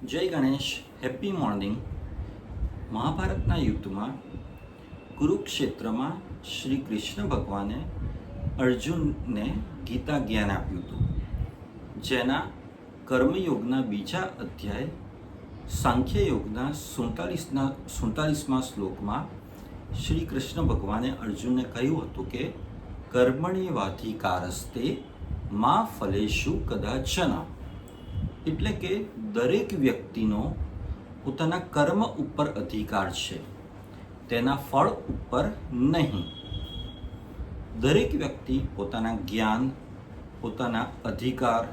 જય Ganesh, happy morning. મહાભારતના યુદ્ધમાં કુરુક્ષેત્રમાં શ્રી કૃષ્ણ ભગવાને અર્જુનને ગીતા જ્ઞાન આપ્યું હતું, જેના કર્મયોગના બીજા અધ્યાય સાંખ્યયોગના 47મા શ્લોકમાં શ્રી કૃષ્ણ ભગવાને અર્જુનને કહ્યું હતું કે કર્મણ્યેવાધિકારસ્તે મા ફલેષુ કદાચન, એટલે કે દરેક વ્યક્તિનો પોતાના કર્મ ઉપર અધિકાર છે, તેના ફળ ઉપર નહીં. દરેક વ્યક્તિ પોતાના જ્ઞાન, પોતાના અધિકાર,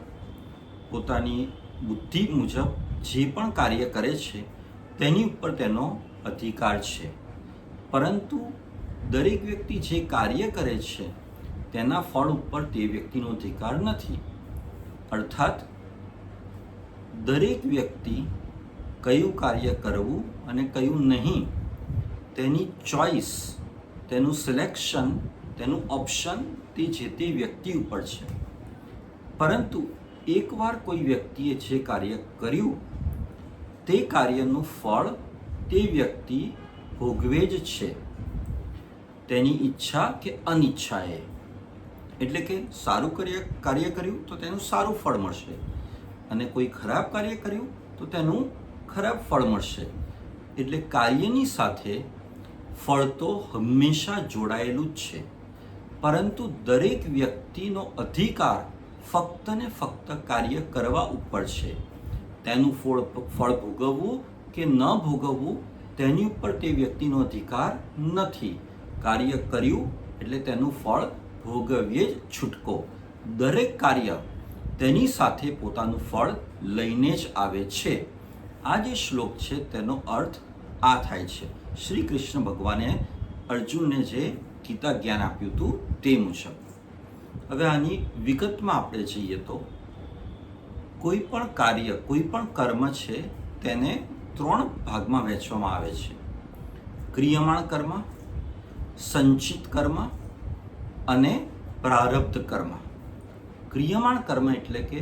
પોતાની બુદ્ધિ મુજબ જે પણ કાર્ય કરે છે તેની ઉપર તેનો અધિકાર છે, પરંતુ દરેક વ્યક્તિ જે કાર્ય કરે છે તેના ફળ ઉપર તે વ્યક્તિનો અધિકાર નથી. અર્થાત દરેક વ્યક્તિ કયું કાર્ય કરવું અને કયું નહીં તેની ચોઈસ, તેનું સિલેક્શન, તેનું ઓપ્શન તે જે તે વ્યક્તિ ઉપર છે. પરંતુ એકવાર કોઈ વ્યક્તિએ જે કાર્ય કર્યું તે કાર્યનું ફળ તે વ્યક્તિ ભોગવે જ છે, તેની ઈચ્છા કે અનિચ્છાએ. એટલે કે સારું કાર્ય કર્યું તો તેનું સારું ફળ મળશે, અને કોઈ ખરાબ કાર્ય કર્યું તો તેનું ખરાબ ફળ મળશે. એટલે કાર્યની સાથે ફળ તો હંમેશા જોડાયેલું જ છે, પરંતુ દરેક વ્યક્તિનો અધિકાર ફક્ત ને ફક્ત કાર્ય કરવા ઉપર છે. તેનું ફળ ભોગવવું કે ન ભોગવવું તેની ઉપર તે વ્યક્તિનો અધિકાર નથી. કાર્ય કર્યું એટલે તેનું ફળ ભોગવીએ જ છૂટકો. દરેક કાર્ય તેની સાથે પોતાનું ફળ લઈને જ આવે છે. આ જે શ્લોક છે તેનો અર્થ આ થાય છે. શ્રી કૃષ્ણ ભગવાને અર્જુનને જે ગીતા જ્ઞાન આપ્યું હતું તે મુજબ. હવે આની વિગતમાં આપણે જઈએ તો કોઈ પણ કાર્ય, કોઈ પણ કર્મ છે તેને 3 ભાગમાં વહેંચવામાં આવે છે: ક્રિયમાણ કર્મ, સંચિત કર્મ અને પ્રારબ્ધ કર્મ. ક્રિયમાણ કર્મ એટલે કે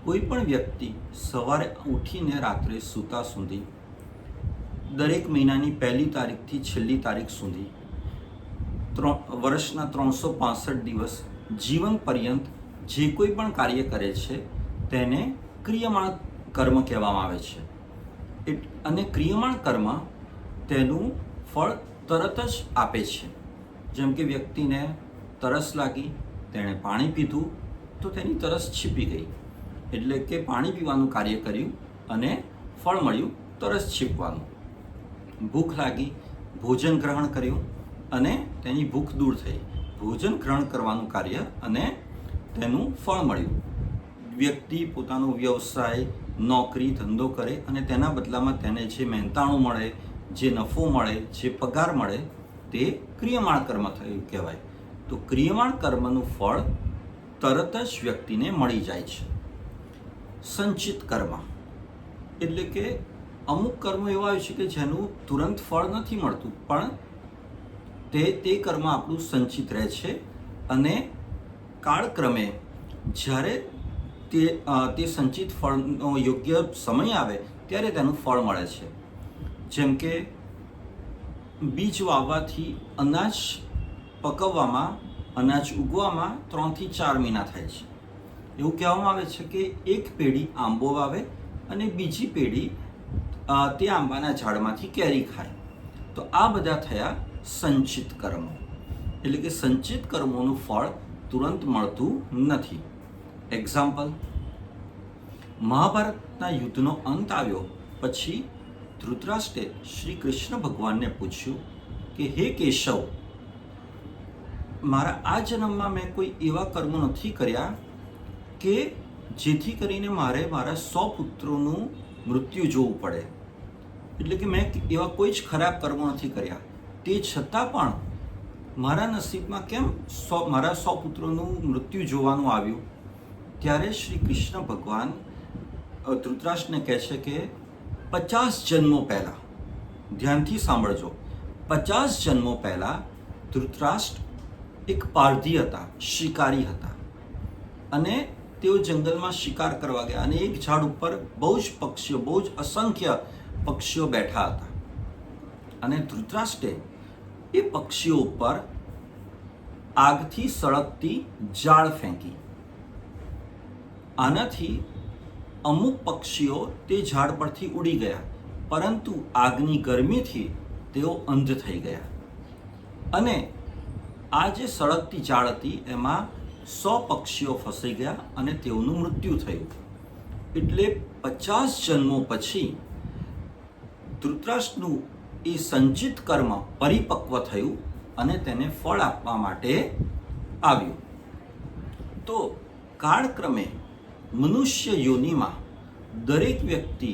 કોઈ પણ વ્યક્તિ સવારે ઉઠીને રાત્રે સૂતા સુધી, દરેક મહિનાની 1લી તારીખથી છેલ્લી તારીખ સુધી, વર્ષના 365 દિવસ જીવન પર્યંત જે કોઈ પણ કાર્ય કરે છે તેને ક્રિયમાણ કર્મ કહેવામાં આવે છે. અને ક્રિયમાણ કર્મ તેનું ફળ તરત જ આપે છે. જેમ કે વ્યક્તિને તરસ લાગી, તેણે પાણી પીધું તો તેની તરસ છીપી ગઈ, એટલે કે પાણી પીવાનું કાર્ય કર્યું અને ફળ મળ્યું તરસ છીપવાનું. ભૂખ લાગી, ભોજન ગ્રહણ કર્યું અને તેની ભૂખ દૂર થઈ, ભોજન ગ્રહણ કરવાનું કાર્ય અને તેનું ફળ મળ્યું. વ્યક્તિ પોતાનો વ્યવસાય, નોકરી, ધંધો કરે અને તેના બદલામાં તેને જે મહેનતાણું મળે, જે નફો મળે, જે પગાર મળે તે ક્રિયમાણ કર્મ થયું કહેવાય. તો ક્રિયમાણ કર્મનું ફળ તરત જ વ્યક્તિને મળી જાય છે. સંચિત કર્મ એટલે કે અમુક કર્મ એવા હોય છે કે જેનું તુરંત ફળ નથી મળતું, પણ તે કર્મ આપણું સંચિત રહે છે અને કાળક્રમે જ્યારે તે સંચિત ફળનો યોગ્ય સમય આવે ત્યારે તેનું ફળ મળે છે. જેમ કે બીજ વાવવાથી અનાજ પકવવામાં, અનાજ ઉગવામાં 3 થી 4 મહિના થાય છે. એવું કહેવામાં આવે છે કે એક પેઢી આંબો વાવે અને બીજી પેઢી તે આંબાના ઝાડમાંથી કેરી ખાય. તો આ બધા થયા સંચિત કર્મો. એટલે કે સંચિત કર્મોનું ફળ તુરંત મળતું નથી. એક્ઝામ્પલ, મહાભારતના યુદ્ધનો અંત આવ્યો પછી ધૃતરાષ્ટ્રે શ્રી કૃષ્ણ ભગવાનને પૂછ્યું કે હે કેશવ, મારા આ જન્મમાં મેં કોઈ એવા કર્મો નથી કર્યા કે જેથી કરીને મારે મારા 100 પુત્રોનું મૃત્યુ જોવું પડે. એટલે કે મેં એવા કોઈ જ ખરાબ કર્મો નથી કર્યા, તે છતાં પણ મારા નસીબમાં કેમ મારા 100 પુત્રોનું મૃત્યુ જોવાનું આવ્યું? ત્યારે શ્રી કૃષ્ણ ભગવાન ધૃતરાષ્ટ્રને કહે છે કે 50 જન્મો પહેલાં, ધ્યાનથી સાંભળજો, 50 જન્મો પહેલાં ધૃતરાષ્ટ્ર એક પારધી હતા, શિકારી હતા, અને તેઓ જંગલમાં શિકાર કરવા ગયા અને એક ઝાડ ઉપર બહુ જ અસંખ્ય પક્ષીઓ બેઠા હતા અને ધૃતરાષ્ટ્રે એ પક્ષીઓ ઉપર આગથી સળગતી જાળ ફેંકી. આનાથી અમુક પક્ષીઓ તે ઝાડ પરથી ઉડી ગયા, પરંતુ આગની ગરમીથી તેઓ અંધ થઈ ગયા અને આ જે સળગતી જાળ હતી એમાં 100 પક્ષીઓ ફસાઈ ગયા અને તેઓનું મૃત્યુ થયું. એટલે 50 જન્મો પછી ધૃતરાષ્ટ્રનું એ સંચિત કર્મ પરિપક્વ થયું અને તેને ફળ આપવા માટે આવ્યું. તો કાળક્રમે મનુષ્ય યોનિમાં દરેક વ્યક્તિ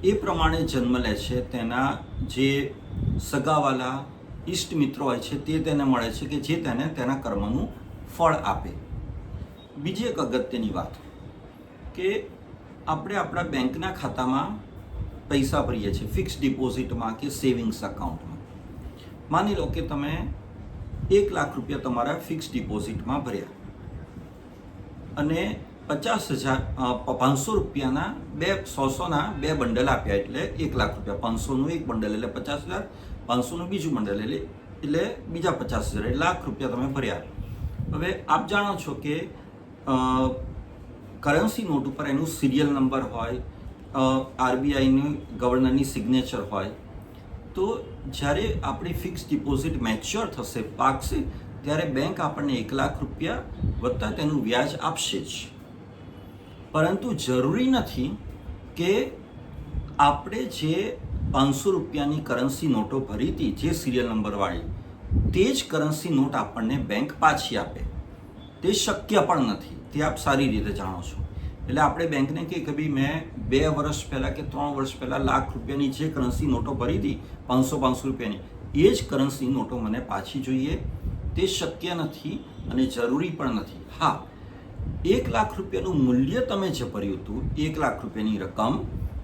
એ પ્રમાણે જન્મ લે છે, તેના જે સગાવાલા ઈષ્ટ મિત્રો હોય છે તે તેને મળે છે કે જે તેને તેના કર્મનું ફળ આપે. બીજી એક અગત્યની વાત કે આપણે આપણા બેંકના ખાતામાં પૈસા ભરીએ છીએ, ફિક્સ ડિપોઝિટમાં કે સેવિંગ્સ અકાઉન્ટમાં. માની લો કે તમે 1 લાખ રૂપિયા તમારા ફિક્સ ડિપોઝિટમાં ભર્યા અને 500 રૂપિયાના 100ના 2 બંડલ આપ્યા, એટલે 1 લાખ રૂપિયા. 500નું એક બંડલ એટલે 50,000, 500નું બીજું બંડલ એટલે બીજા 50,000, એટલે લાખ રૂપિયા તમે ભર્યા. હવે આપ જાણો છો કે કરન્સી નોટ ઉપર એનું સિરિયલ નંબર હોય, આરબીઆઈની ગવર્નરની સિગ્નેચર હોય. તો જ્યારે આપણી ફિક્સ ડિપોઝિટ મેચ્યોર થશે, પાકશે, ત્યારે બેંક આપણને 1 લાખ રૂપિયા વત્તા તેનું વ્યાજ આપશે જ. પરંતુ જરૂરી નથી કે આપણે જે 500 રૂપિયાની કરન્સી નોટો ભરી હતી જે સિરિયલ નંબરવાળી, તે જ કરન્સી નોટ આપણને બેંક પાછી આપે. તે શક્ય પણ નથી, તે આપ સારી રીતે જાણો છો. એટલે આપણે બેંકને કહીએ કે ભાઈ મેં 2 વર્ષ પહેલાં કે 3 વર્ષ પહેલાં લાખ રૂપિયાની જે કરન્સી નોટો ભરી હતી 500 રૂપિયાની, એ જ કરન્સી નોટો મને પાછી જોઈએ. તે શક્ય નથી અને જરૂરી પણ નથી. હા, 1 લાખ રૂપિયાનું મૂલ્ય તમે જે ભર્યું હતું, 1 લાખ રૂપિયાની રકમ,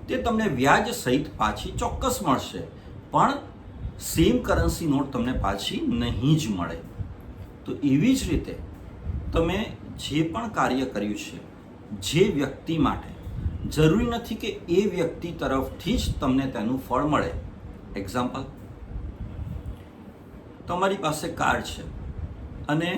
તે તમને વ્યાજ સહિત પાછી ચોક્કસ મળશે, પણ સેમ કરન્સી નોટ તમને પાછી નહીં જ મળે. તો એવી જ રીતે તમે જે પણ કાર્ય કર્યું છે, જે વ્યક્તિ માટે, જરૂરી નથી કે એ વ્યક્તિ તરફથી જ તમને તેનું ફળ મળે. એક્ઝામ્પલ, તમારી પાસે કાર છે અને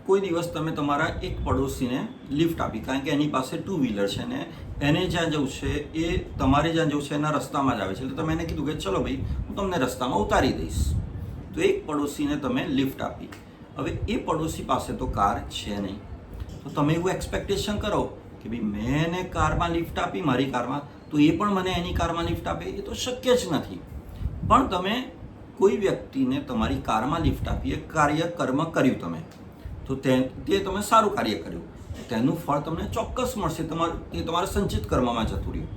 કોઈ દિવસ તમે તમારા એક પડોશીને લિફ્ટ આપી, કારણ કે એની પાસે 2 વ્હીલર છે ને એને જ્યાં જવું છે એ તમારે જ્યાં જવું છે એના રસ્તામાં જ આવે છે. એટલે તમે એને કીધું કે ચલો ભાઈ હું તમને રસ્તામાં ઉતારી દઈશ. તો એક પડોશીને તમે લિફ્ટ આપી. હવે એ પડોશી પાસે તો કાર છે નહીં, તો તમે એવું એક્સપેક્ટેશન કરો કે ભાઈ મેં એને કારમાં લિફ્ટ આપી, મારી કારમાં, તો એ પણ મને એની કારમાં લિફ્ટ આપે. એ તો શક્ય જ નથી. પણ તમે કોઈ વ્યક્તિને તમારી કારમાં લિફ્ટ આપી, એક કર્મ કર્યું તમે, તો તે તમે સારું કાર્ય કર્યું, તેનું ફળ તમને ચોક્કસ મળશે. એ તમારા સંચિત કર્મમાં જતું રહ્યું.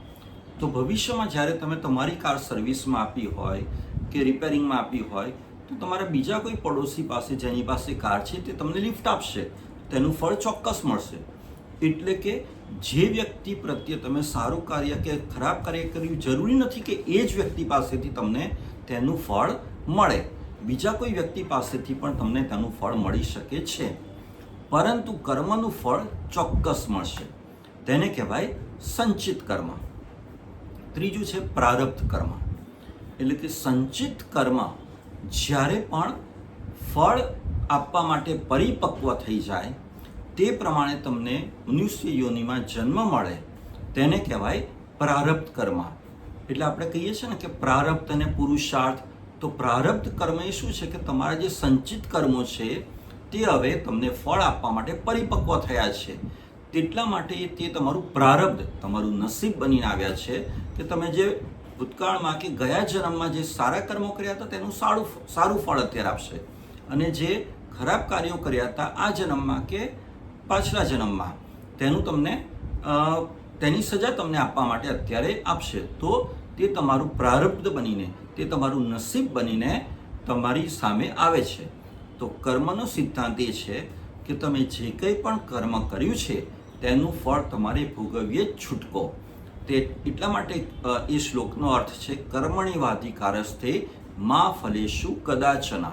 તો ભવિષ્યમાં જ્યારે તમે તમારી કાર સર્વિસમાં આપી હોય કે રિપેરિંગમાં આપી હોય, તો તમારા બીજા કોઈ પડોશી પાસે જેની પાસે કાર છે તે તમને લિફ્ટ આપશે, તેનું ફળ ચોક્કસ મળશે. એટલે કે જે વ્યક્તિ પ્રત્યે તમે સારું કાર્ય કે ખરાબ કાર્ય કર્યું, જરૂરી નથી કે એ જ વ્યક્તિ પાસેથી તમને તેનું ફળ મળે. બીજા કોઈ વ્યક્તિ પાસેથી પણ તમને તેનું ફળ મળી શકે છે, પરંતુ કર્મનું ફળ ચોક્કસ મળશે. તેને કહેવાય સંચિત કર્મ. ત્રીજું છે પ્રારબ્ધ કર્મ. એટલે કે સંચિત કર્મ જ્યારે પણ ફળ આપવા માટે પરિપક્વ થઈ જાય, તે પ્રમાણે તમને મનુષ્ય યોનિમાં જન્મ મળે, તેને કહેવાય પ્રારબ્ધ કર્મ. એટલે આપણે કહીએ છીએ ને કે પ્રારબ્ધ અને પુરુષાર્થ. તો પ્રારબ્ધ કર્મ એ શું છે કે તમારા જે સંચિત કર્મો છે તે હવે તમને ફળ આપવા માટે પરિપક્વ થયા છે. તેટલા માટે તે તમારું પ્રારબ્ધ, તમારું નસીબ બનીને આવ્યા છે કે તમે જે ભૂતકાળમાં કે ગયા જન્મમાં જે સારા કર્મો કર્યા હતા તેનું સારું ફળ અત્યારે આપશે, અને જે ખરાબ કાર્યો કર્યા હતા આ જન્મમાં કે પાછલા જન્મમાં, તેની સજા તમને આપવા માટે અત્યારે આપશે. તો તે તમારું પ્રારબ્ધ બનીને, તે તમારું નસીબ બનીને તમારી સામે આવે છે. તો કર્મનો સિદ્ધાંત એ છે કે તમે જે કંઈ પણ કર્મ કર્યું છે તેનું ફળ તમારે ભોગવીએ જ છૂટકો. તે એટલા માટે એ શ્લોકનો અર્થ છે કર્મણિવાધિકારસ્તે મા ફલેષુ કદાચન.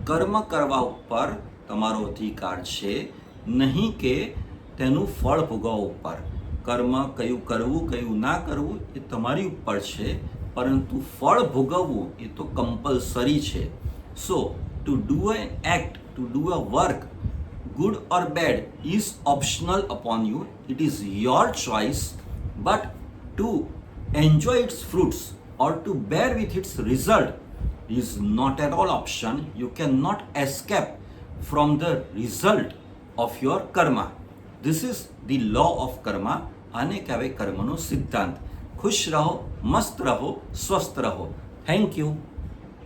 કર્મ કરવા ઉપર તમારો અધિકાર છે, નહીં કે તેનું ફળ ભોગવવા ઉપર. કર્મ કયું કરવું કયું ના કરવું એ તમારી ઉપર છે, પરંતુ ફળ ભોગવવું એ તો કમ્પલસરી છે. So to do an act, to do a work, good or bad, is optional upon you. It is your choice. But to enjoy its fruits or to bear with its result is not at all option. You cannot escape from the result of your karma. This is the law of karma. આને કહેવાય કર્મનો સિદ્ધાંત. ખુશ રહો, મસ્ત રહો, સ્વસ્થ રહો. Thank you.